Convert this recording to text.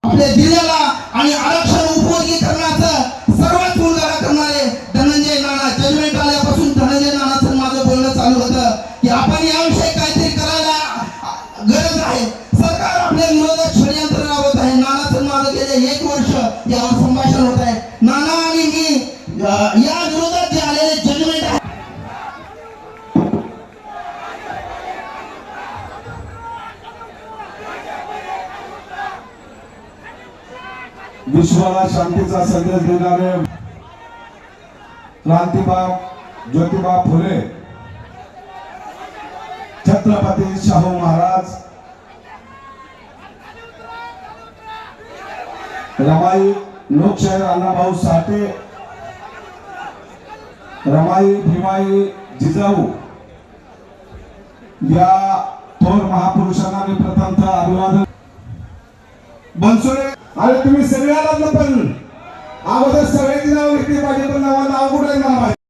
आपल्या जिल्ह्याला आणि आरक्षण उपयोगी करण्याचं सर्वात मुलगा करणारे धनंजय नाना, जजमेंट आल्यापासून धनंजय नानाचं माझं बोलणं चालू होतं की आपण याविषयी काहीतरी करायला गरज आहे. सरकार आपल्या विरोधात षडयंत्र राबवत आहे. नानाचं माझं गेले 1 वर्ष यावर संभाषण होत आहे. नाना आणि मी या विरोधात जे आलेले जजमेंट आहे विश्वाला शांतीचा संदेश देणारे क्रांतीबाप ज्योतिबा फुले, छत्रपती शाहू महाराज, रमाई लोकशाहीर अण्णाभाऊ साठे, रमाई भीमाई जिजाऊ या थोर महापुरुषांना मी प्रथमतः अभिवादन. बनसोडे अरे तुम्ही सगळे आलात ना, पण अगोदर सगळ्यांची नाव घेतली पाहिजे, पण नावाला